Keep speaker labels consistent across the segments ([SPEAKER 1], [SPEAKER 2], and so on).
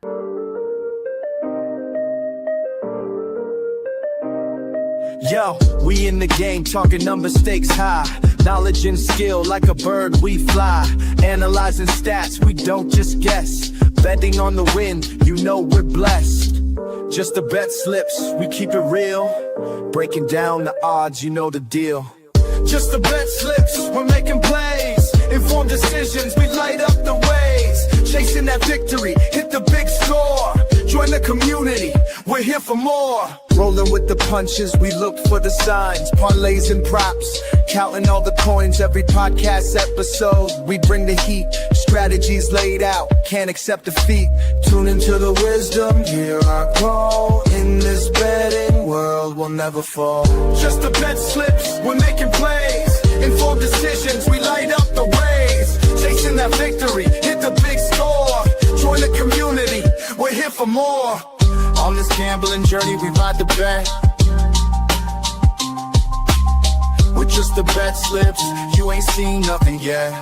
[SPEAKER 1] Yo, we in the game, talking number stakes high. Knowledge and skill, like a bird we fly. Analyzing stats, we don't just guess. Betting on the win, you know we're blessed. Just the bet slips, we keep it real. Breaking down the odds, you know the deal. Just the bet slips, we're making plays. Informed decisions, we light up the ways. Chasing that victory, hit the big score. Join the community, we're here for more. Rolling with the punches, we look for the signs. Parlays and props, counting all the coins. Every podcast episode, we bring the heat. Strategies laid out, can't accept defeat. Tune into the wisdom, hear our call. In this betting world, we'll never fall. Just the bet slips, we're making plays. Informed decisions, we light up the ways. Chasing that victory, hit the big score. Join the community, we're here for more. On this gambling journey, we ride the bet. With just the bet slips, you ain't seen nothing yet.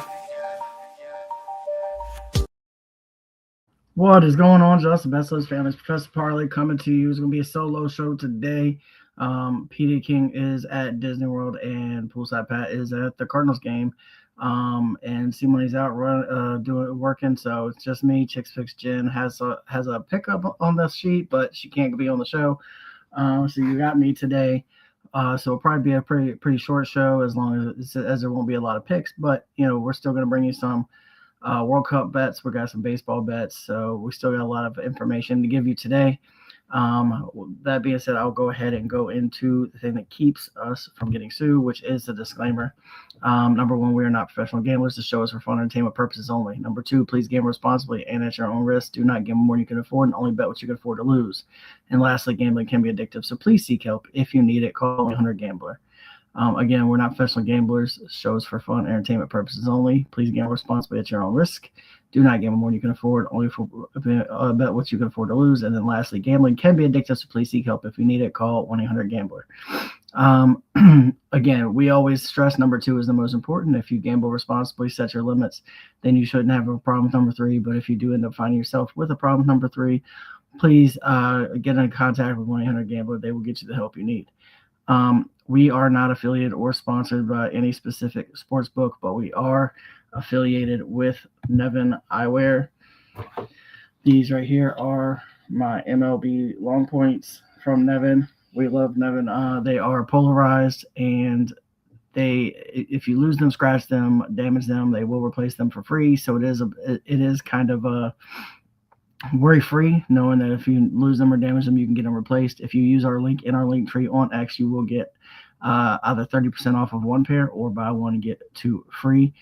[SPEAKER 2] What is going on, Justin Bet Slips fam? It's Professor Parlay coming to you. It's going to be a solo show today. PD King is at Disney World and Poolside Pat is at the Cardinals game. And C-Money's out working, so it's just me. Chicks Fix Jen has a pickup on the sheet, but she can't be on the show. So you got me today. So it'll probably be a pretty short show as long as there won't be a lot of picks. But we're still going to bring you some World Cup bets. We got some baseball bets, so we still got a lot of information to give you today. That being said, I'll go ahead and go into the thing that keeps us from getting sued, which is the disclaimer. Number one, we are not professional gamblers. The show is for fun entertainment purposes only. Number two, please gamble responsibly and at your own risk. Do not gamble more than you can afford and only bet what you can afford to lose. And lastly, gambling can be addictive, so please seek help. If you need it, call 1-800-GAMBLER. Again, we're not professional gamblers. The show is for fun and entertainment purposes only. Please gamble responsibly at your own risk. Do not gamble more than you can afford, only for bet what you can afford to lose. And then lastly, gambling can be addictive, so please seek help. If you need it, call 1-800-GAMBLER. Again, we always stress number two is the most important. If you gamble responsibly, set your limits, then you shouldn't have a problem with number three. But if you do end up finding yourself with a problem with number three, please get in contact with 1-800-GAMBLER. They will get you the help you need. We are not affiliated or sponsored by any specific sports book, but we are affiliated with Nevin Eyewear. These right here are my MLB long points from Nevin. We love Nevin. They are polarized, and if you lose them, scratch them, damage them, they will replace them for free. So it is kind of a worry-free, knowing that if you lose them or damage them, you can get them replaced. If you use our link in our link tree on X, you will get either 30% off of one pair or buy one and get two free.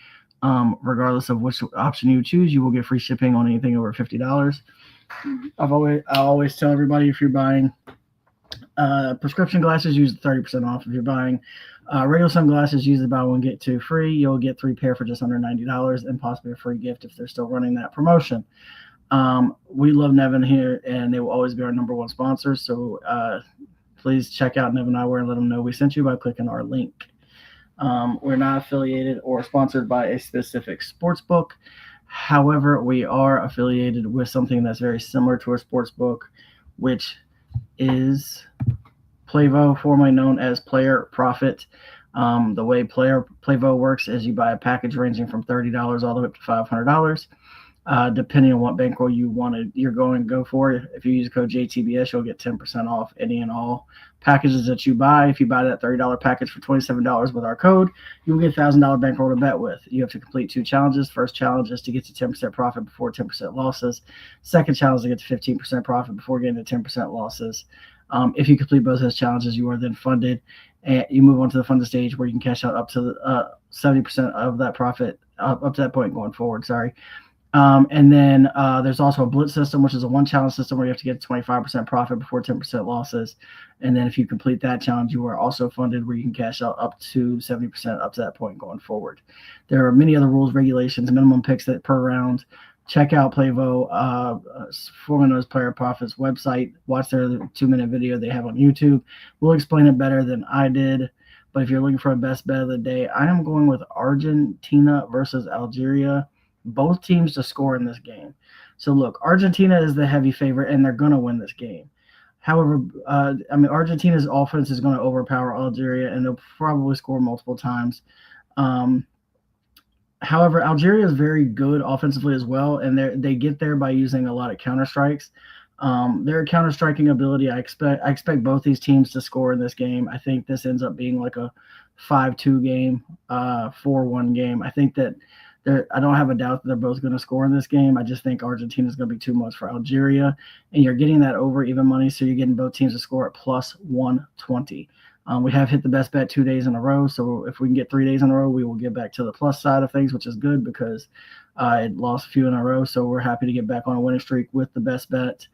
[SPEAKER 2] Regardless of which option you choose, you will get free shipping on anything over $50. I always tell everybody, if you're buying prescription glasses, use 30% off. If you're buying regular sunglasses, use the buy one get two free. You'll get 3 pair for just under $90 and possibly a free gift if they're still running that promotion. We love Nevin here, and they will always be our number one sponsor. So please check out Nevin Eyewear and let them know we sent you by clicking our link. We're not affiliated or sponsored by a specific sports book. However, we are affiliated with something that's very similar to a sports book, which is Playvo, formerly known as Player Profit. The way Playvo works is you buy a package ranging from $30 all the way up to $500. Depending on what bankroll you're going to go for. If you use code JTBS, you'll get 10% off any and all packages that you buy. If you buy that $30 package for $27 with our code, you'll get a $1,000 bankroll to bet with. You have to complete 2 challenges. First challenge is to get to 10% profit before 10% losses. Second challenge is to get to 15% profit before getting to 10% losses. If you complete both those challenges, you are then funded, and you move on to the funded stage where you can cash out up to 70% of that profit up to that point going forward. And then there's also a blitz system, which is a one challenge system where you have to get 25% profit before 10% losses. And then if you complete that challenge, you are also funded where you can cash out up to 70% up to that point going forward. There are many other rules, regulations, minimum picks that per round. Check out Playvo, formerly known as Player Profits website. Watch their 2-minute video they have on YouTube. We'll explain it better than I did. But if you're looking for a best bet of the day, I am going with Argentina versus Algeria. Both teams to score in this game. So look, Argentina is the heavy favorite, and they're going to win this game. However, Argentina's offense is going to overpower Algeria, and they'll probably score multiple times. However, Algeria is very good offensively as well, and they get there by using a lot of counter strikes. Their counter striking ability, I expect both these teams to score in this game. I think this ends up being like a 5-2 game, 4-1 game. I think that I don't have a doubt that they're both going to score in this game. I just think Argentina is going to be too much for Algeria, and you're getting that over even money, so you're getting both teams to score at plus 120. We have hit the best bet 2 days in a row, so if we can get 3 days in a row, we will get back to the plus side of things, which is good because it lost a few in a row, so we're happy to get back on a winning streak with the best bet.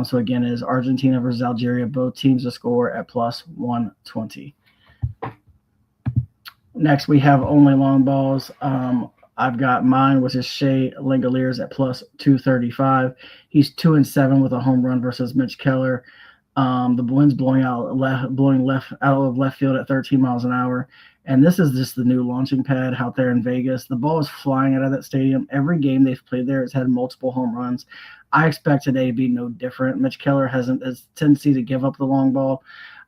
[SPEAKER 2] So again, it is Argentina versus Algeria, both teams to score at plus 120. Next, we have only long balls. I've got mine, which is Shea Langeliers at plus 235. He's 2-7 with a home run versus Mitch Keller. The wind's blowing left out of left field at 13 miles an hour. And this is just the new launching pad out there in Vegas. The ball is flying out of that stadium. Every game they've played there has had multiple home runs. I expect today to be no different. Mitch Keller has a tendency to give up the long ball.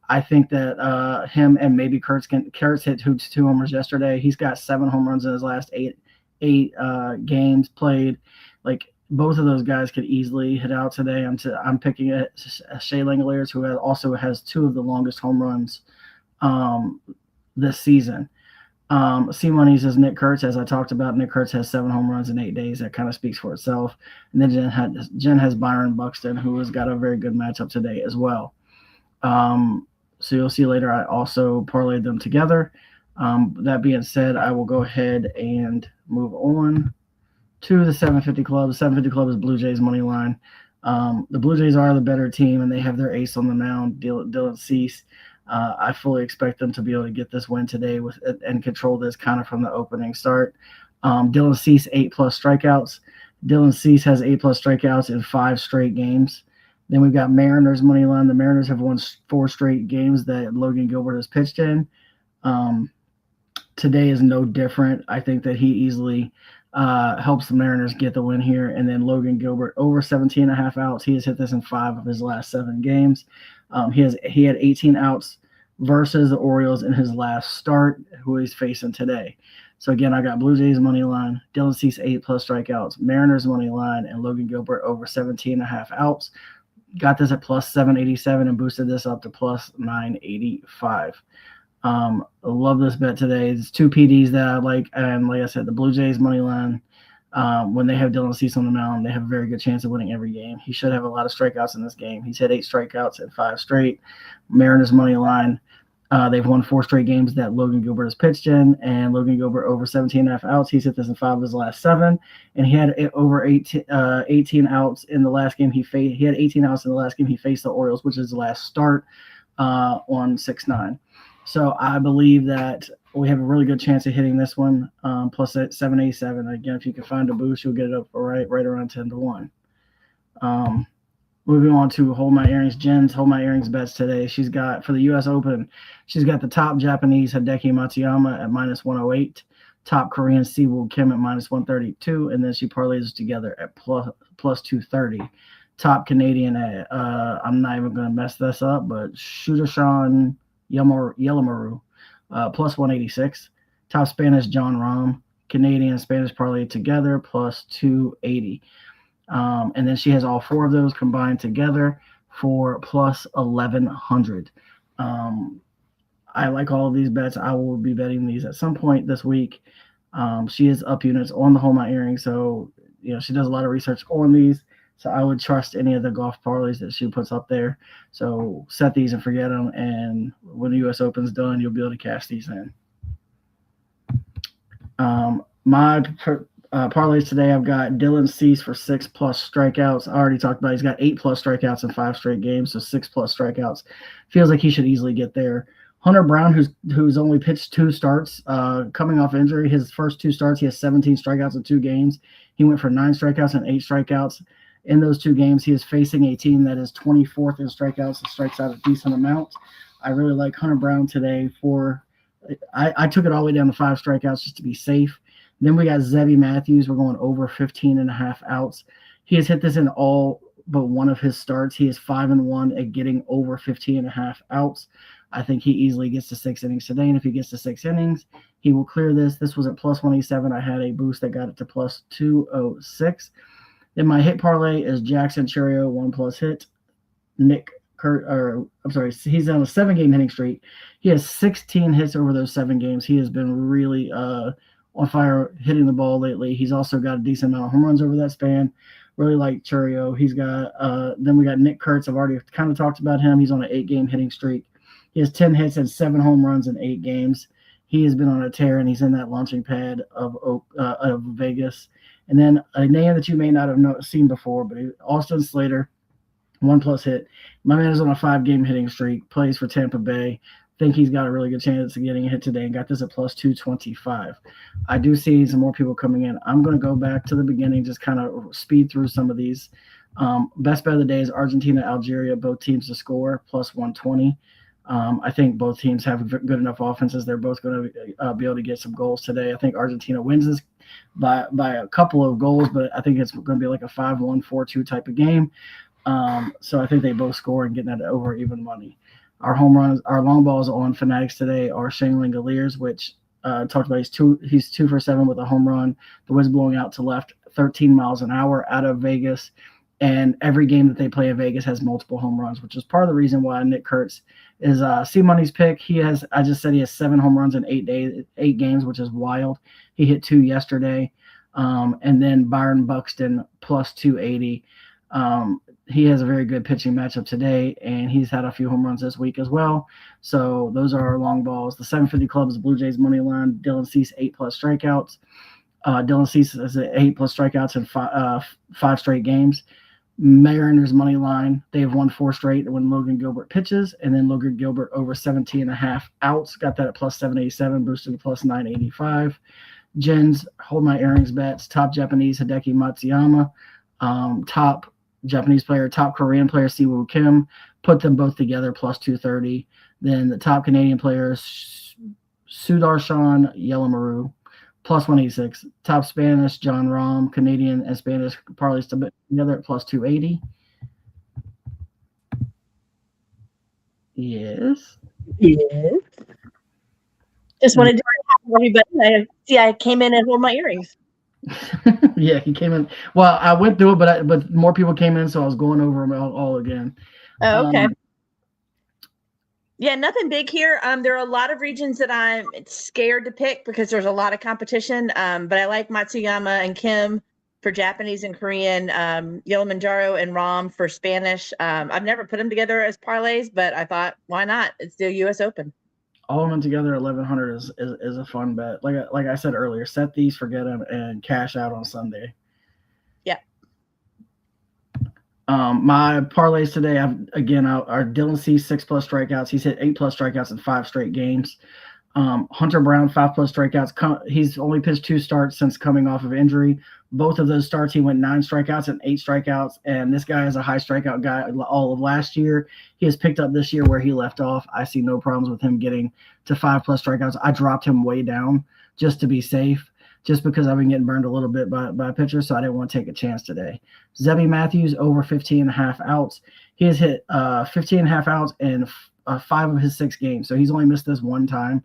[SPEAKER 2] I think that him and maybe Kurtz hit 2 homers yesterday. He's got 7 home runs in his last eight games played. Like, both of those guys could easily hit out today. I'm picking Shea Langeliers, who also has 2 of the longest home runs this season. C-Money's is Nick Kurtz. As I talked about, Nick Kurtz has 7 home runs in 8 days. That kind of speaks for itself. And then Jen has Byron Buxton, who has got a very good matchup today as well. So you'll see later I also parlayed them together. That being said, I will go ahead and move on to the 750 Club. The 750 Club is Blue Jays money line. The Blue Jays are the better team, and they have their ace on the mound, Dylan Cease. I fully expect them to be able to get this win today and control this kind of from the opening start. Dylan Cease, 8+ strikeouts. Dylan Cease has 8+ strikeouts in 5 straight games. Then we've got Mariners money line. The Mariners have won 4 straight games that Logan Gilbert has pitched in. Today is no different. I think that he easily helps the Mariners get the win here. And then Logan Gilbert over 17.5 outs. He has hit this in 5 of his last 7 games. He had 18 outs versus the Orioles in his last start, who he's facing today. So again, I got Blue Jays money line, Dylan Cease 8+ strikeouts, Mariners money line, and Logan Gilbert over 17.5 outs. Got this at plus 787 and boosted this up to plus 985. I love this bet today. It's 2 PDs that I like, and like I said, the Blue Jays money line. When they have Dylan Cease on the mound, they have a very good chance of winning every game. He should have a lot of strikeouts in this game. He's had 8 strikeouts in 5 straight. Mariners money line. They've won 4 straight games that Logan Gilbert has pitched in, and Logan Gilbert over 17.5 outs. He's hit this in 5 of his last 7, and he had over 18 outs in the last game. He had 18 outs in the last game he faced the Orioles, which is the last start on 6-9. So I believe that we have a really good chance of hitting this one, plus at 787. Again, if you can find a boost, you'll get it up right around 10-1. Moving on to Hold My Earrings. Jen's Hold My Earrings bets today. She's got, for the U.S. Open, she's got the top Japanese Hideki Matsuyama at minus 108, top Korean Siwoo Kim at minus 132, and then she parlays together at plus 230. Top Canadian at, I'm not even going to mess this up, but Shudashan Yellamaru, plus 186. Top Spanish John Rahm, Canadian Spanish parlay together, plus 280. And then she has all 4 of those combined together for plus 1,100. I like all of these bets. I will be betting these at some point this week. She is up units on the Hold My Earrings, so she does a lot of research on these. So I would trust any of the golf parlays that she puts up there. So set these and forget them, and when the U.S. Open's done, you'll be able to cash these in. My parlays today, I've got Dylan Cease for 6+ strikeouts. I already talked about he's got 8+ strikeouts in 5 straight games, so 6+ strikeouts. Feels like he should easily get there. Hunter Brown, who's only pitched 2 starts, coming off injury. His first 2 starts, he has 17 strikeouts in 2 games. He went for 9 strikeouts and 8 strikeouts. In those 2 games, he is facing a team that is 24th in strikeouts and strikes out a decent amount. I really like Hunter Brown today I took it all the way down to 5 strikeouts just to be safe. Then we got Zebby Matthews. We're going over 15.5 outs. He has hit this in all but one of his starts. He is 5-1 at getting over 15.5 outs. I think he easily gets to 6 innings today, and if he gets to 6 innings, he will clear this. This was at plus 187. I had a boost that got it to plus 206. Then my hit parlay is Jackson Chourio, 1+ hit. He's on a 7-game hitting streak. He has 16 hits over those 7 games. He has been really on fire hitting the ball lately. He's also got a decent amount of home runs over that span. Really like Chourio. He's got then we got Nick Kurtz. I've already kind of talked about him. He's on an 8-game hitting streak. He has 10 hits and 7 home runs in 8 games. He has been on a tear, and he's in that launching pad of Vegas. And then a name that you may not have seen before, but Austin Slater, 1+ hit. My man is on a 5-game hitting streak, plays for Tampa Bay. Think he's got a really good chance of getting a hit today and got this at plus 225. I do see some more people coming in. I'm going to go back to the beginning, just kind of speed through some of these. Best bet of the day is Argentina, Algeria, both teams to score, plus 120. I think both teams have good enough offenses. They're both going to be able to get some goals today. I think Argentina wins this by a couple of goals, but I think it's going to be like a 5-1, 4-2 type of game. So I think they both score and getting that over even money. Our home runs, our long balls on Fanatics today are Shane Langoliers, which talked about he's 2 for 7 with a home run. The wind's blowing out to left, 13 miles an hour out of Vegas. And every game that they play in Vegas has multiple home runs, which is part of the reason why Nick Kurtz is C-Money's pick. I just said he has 7 home runs in 8 games, which is wild. He hit 2 yesterday. And then Byron Buxton plus 280. He has a very good pitching matchup today, and he's had a few home runs this week as well. So those are our long balls. The 750 club is the Blue Jays money line. Dylan Cease, 8+ strikeouts. Dylan Cease has 8+ strikeouts in 5 straight games. Mariners money line, they have won 4 straight when Logan Gilbert pitches, and then Logan Gilbert over 17.5 outs, got that at plus 787, boosted to plus 985. Jens, hold my earrings bets, top Japanese Hideki Matsuyama, top Japanese player, top Korean player Siwoo Kim, put them both together plus 230. Then the top Canadian players Sudarshan Yellow plus 186. Top Spanish, John Rahm, Canadian and Spanish parlays together at plus 280. Yes.
[SPEAKER 3] Just wanted to everybody. I came in and hold my earrings.
[SPEAKER 2] Yeah, he came in. Well, I went through it, but more people came in, so I was going over them all again.
[SPEAKER 3] Oh, okay. Yeah, nothing big here. There are a lot of regions that I'm scared to pick because there's a lot of competition. But I like Matsuyama and Kim for Japanese and Korean, Yellow and Ram for Spanish. I've never put them together as parlays, but I thought, why not? It's the U.S. Open.
[SPEAKER 2] All of them together, 1,100 is a fun bet. Like I said earlier, set these, forget them, and cash out on Sunday.
[SPEAKER 3] Yeah.
[SPEAKER 2] My parlays today, are Dylan Cease 6+ strikeouts. He's hit 8+ strikeouts in 5 straight games. Hunter Brown 5+ strikeouts. He's only pitched 2 starts since coming off of injury. Both of those starts, he went 9 strikeouts and 8 strikeouts. And this guy is a high strikeout guy all of last year. He has picked up this year where he left off. I see no problems with him getting to 5+ strikeouts. I dropped him way down just to be safe, just because I've been getting burned a little bit by pitchers, so I didn't want to take a chance today. Zebby Matthews over 15.5 outs. He has hit 15.5 outs in 5 of his 6 games, so he's only missed this one time.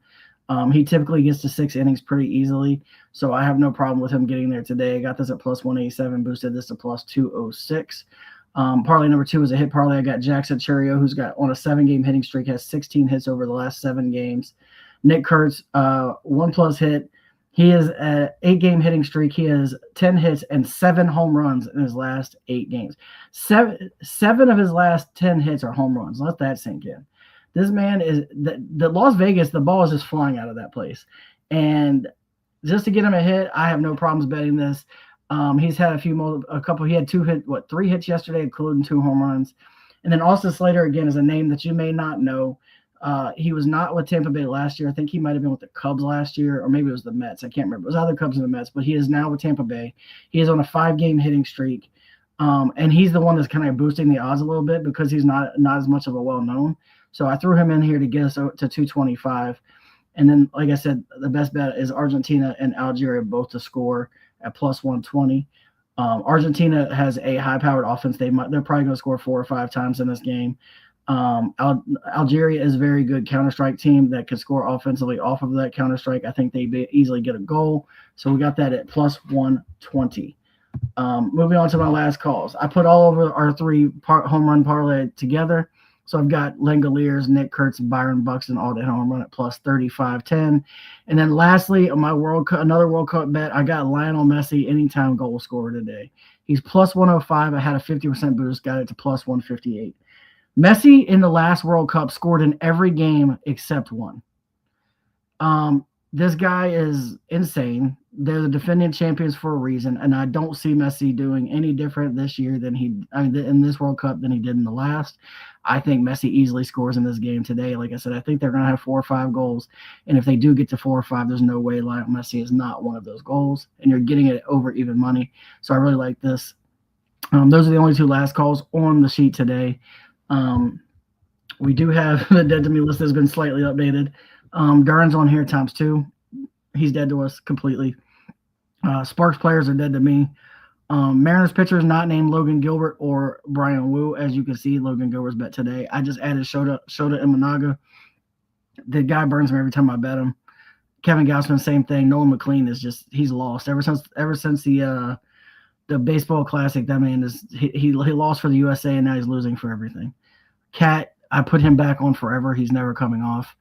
[SPEAKER 2] He typically gets to 6 innings pretty easily, so I have no problem with him getting there today. I got this at plus 187, boosted this to plus 206. Parlay number 2 is a hit parlay. I got Jackson Chourio, who's got on a 7-game hitting streak, has 16 hits over the last 7 games. Nick Kurtz, 1+ hit. He is an 8-game hitting streak. He has 10 hits and 7 home runs in his last 8 games. Seven of his last 10 hits are home runs. Let that sink in. This man is the Las Vegas. The ball is just flying out of that place, and just to get him a hit, I have no problems betting this. He's had He had 3 hits yesterday, including 2 home runs, and then Austin Slater again is a name that you may not know. He was not with Tampa Bay last year. I think he might have been with the Cubs last year, or maybe it was the Mets. I can't remember. It was either Cubs or the Mets, but he is now with Tampa Bay. He is on a 5-game hitting streak, and he's the one that's kind of boosting the odds a little bit because he's not as much of a well-known. So I threw him in here to get us to 225. And then, like I said, the best bet is Argentina and Algeria both to score at plus 120. Argentina has a high-powered offense. They're probably going to score 4 or 5 times in this game. Algeria is a very good counter-strike team that can score offensively off of that counter-strike. I think they easily get a goal. So we got that at plus 120. Moving on to my last calls. I put all over our 3 home run parlay together. So I've got Langoliers, Nick Kurtz, Byron Buxton all day home run at plus 35.10. And then lastly, on my another World Cup bet, I got Lionel Messi anytime goal scorer today. He's plus 105. I had a 50% boost, got it to plus 158. Messi in the last World Cup scored in every game except one. This guy is insane. They're the defending champions for a reason, and I don't see Messi doing any different this year in this World Cup than he did in the last. I think Messi easily scores in this game today. Like I said, I think they're going to have 4 or 5 goals, and if they do get to 4 or 5, there's no way Lionel Messi is not one of those goals, and you're getting it over even money. So I really like this. Those are the only 2 last calls on the sheet today. We do have the dead to me list has been slightly updated. Duran's on here times 2. He's dead to us completely. Sparks players are dead to me. Mariners pitchers not named Logan Gilbert or Brian Wu. As you can see, Logan Gilbert's bet today. I just added Shota Imanaga. The guy burns me every time I bet him. Kevin Gausman, same thing. Nolan McLean is he's lost ever since the baseball classic. That man he lost for the USA and now he's losing for everything. Cat, I put him back on forever. He's never coming off.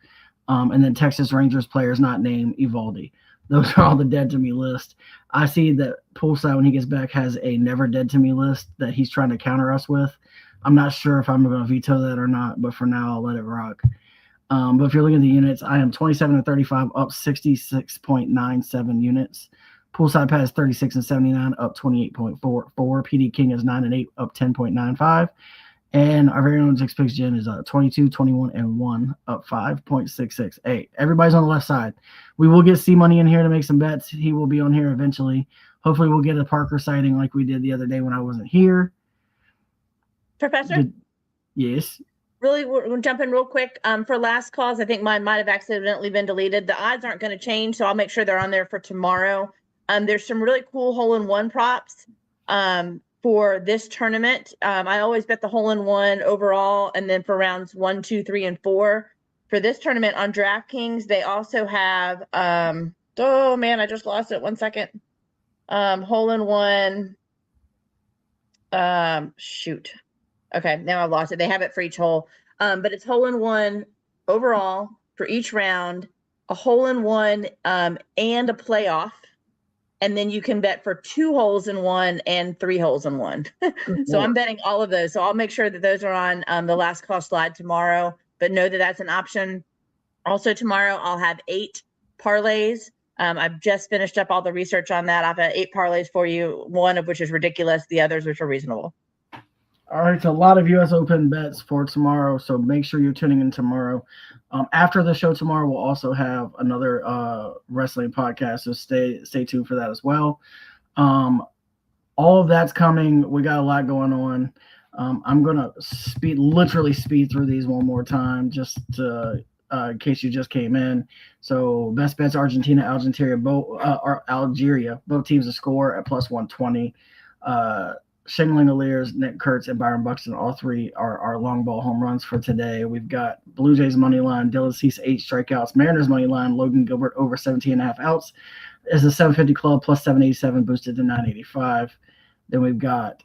[SPEAKER 2] And then Texas Rangers players not named Evaldi. Those are all the dead to me list. I see that Poolside, when he gets back, has a never dead to me list that he's trying to counter us with. I'm not sure if I'm going to veto that or not, but for now, I'll let it rock. But if you're looking at the units, I am 27 and 35, up 66.97 units. Poolside Pat is 36 and 79, up 28.44. PD King is 9 and 8, up 10.95. And our very own Six Picks Jen is 22, 21, and 1, up 5.668. Everybody's on the left side. We will get C-Money in here to make some bets. He will be on here eventually. Hopefully we'll get a Parker sighting like we did the other day when I wasn't here.
[SPEAKER 3] Professor?
[SPEAKER 2] Yes.
[SPEAKER 3] Really, we'll jump in real quick. For last calls, I think mine might have accidentally been deleted. The odds aren't going to change, so I'll make sure they're on there for tomorrow. There's some really cool hole-in-one props. For this tournament, I always bet the hole-in-one overall, and then for rounds 1, 2, 3, and 4. For this tournament on DraftKings, they also have oh man, I just lost it. 1 second. Hole-in-one. Shoot. Okay, now I've lost it. They have it for each hole, but it's hole-in-one overall for each round, a hole-in-one and a playoff. And then you can bet for 2 holes in 1 and 3 holes in 1. So I'm betting all of those. So I'll make sure that those are on the last call slide tomorrow, but know that that's an option. Also tomorrow, I'll have 8 parlays. I've just finished up all the research on that. I've got 8 parlays for you, one of which is ridiculous, the others which are reasonable.
[SPEAKER 2] All right, so a lot of U.S. Open bets for tomorrow, so make sure you're tuning in tomorrow. After the show tomorrow, we'll also have another wrestling podcast, so stay tuned for that as well. All of that's coming. We got a lot going on. I'm going to literally speed through these one more time just to, in case you just came in. So best bets, Argentina, Algeria, both teams to score at plus 120. Shane Langoliers, Nick Kurtz, and Byron Buxton, all 3 are long ball home runs for today. We've got Blue Jays money line, Dylan Cease 8 strikeouts, Mariners money line, Logan Gilbert over 17.5 outs is a 750 club plus 787 boosted to 985. Then we've got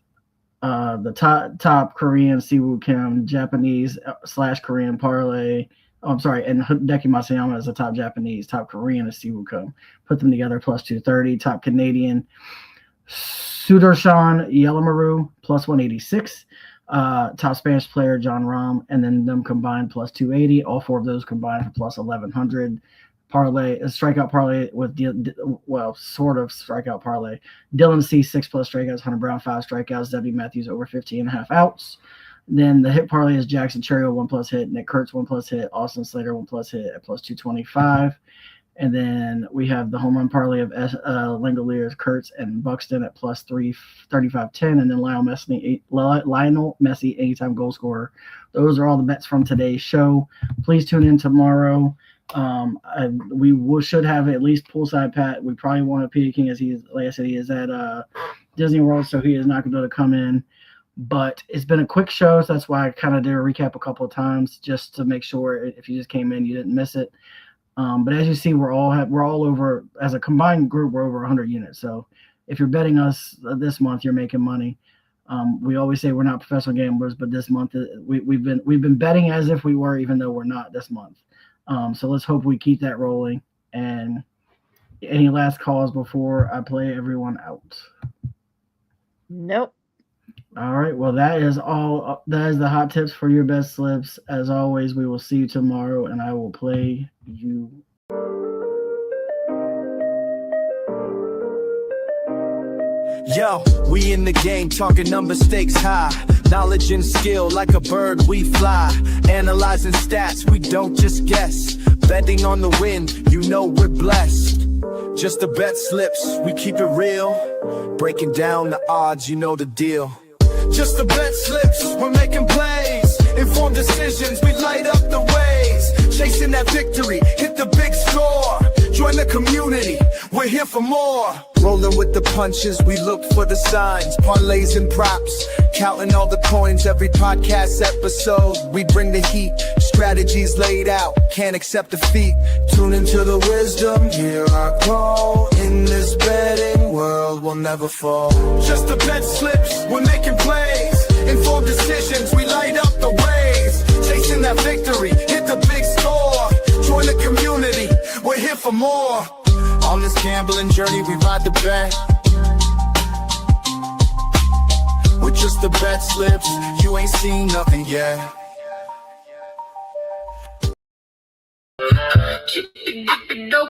[SPEAKER 2] the top Korean Siwoo Kim, Japanese / Korean parlay. Oh, I'm sorry, and Hideki Matsuyama is the top Japanese, top Korean is Siwoo Kim. Put them together plus 230. Top Canadian Sudarshan Yelamaru plus 186, top Spanish player John Rahm, and then them combined plus 280. All 4 of those combined for plus 1100. Parlay, a strikeout parlay with sort of strikeout parlay. Dylan C 6+ strikeouts, Hunter Brown 5 strikeouts, W Matthews over 15.5 outs. Then the hit parlay is Jackson Cherio 1+ hit, Nick Kurtz 1+ hit, Austin Slater 1+ hit at plus 225. And then we have the home run parlay of Langoliers, Kurtz, and Buxton at plus 335.10, and then Lionel Messi anytime goal scorer. Those are all the bets from today's show. Please tune in tomorrow. We should have at least Poolside Pat. We probably want a PD King, as like I said, he is at Disney World, so he is not going to be able to come in. But it's been a quick show, so that's why I kind of did a recap a couple of times just to make sure if you just came in, you didn't miss it. But as you see, we're all over, as a combined group, we're over 100 units. So if you're betting us this month, you're making money. We always say we're not professional gamblers, but this month we've been betting as if we were, even though we're not this month. So let's hope we keep that rolling. And any last calls before I play everyone out?
[SPEAKER 3] Nope.
[SPEAKER 2] All right. Well, that is all. That is the hot tips for your best slips. As always, we will see you tomorrow, and I will play you.
[SPEAKER 1] Yo, we in the game, talking number stakes high. Knowledge and skill, like a bird we fly. Analyzing stats, we don't just guess. Betting on the win, you know we're blessed. Just the bet slips, we keep it real. Breaking down the odds, you know the deal. Just the bet slips, we're making plays. Informed decisions, we light up the ways. Chasing that victory, hit the big score. Join the community, we're here for more. Rolling with the punches, we look for the signs. Parlays and props, counting all the coins. Every podcast episode, we bring the heat. Strategies laid out, can't accept defeat. Tune into the wisdom, hear our call. In this betting world, we'll never fall. Just the bet slips, we're making plays. Informed decisions, we light up the ways. Chasing that victory, hit the big score. Join the community, we're here for more. On this gambling journey, we ride the bet. With just the bet slips, you ain't seen nothing yet.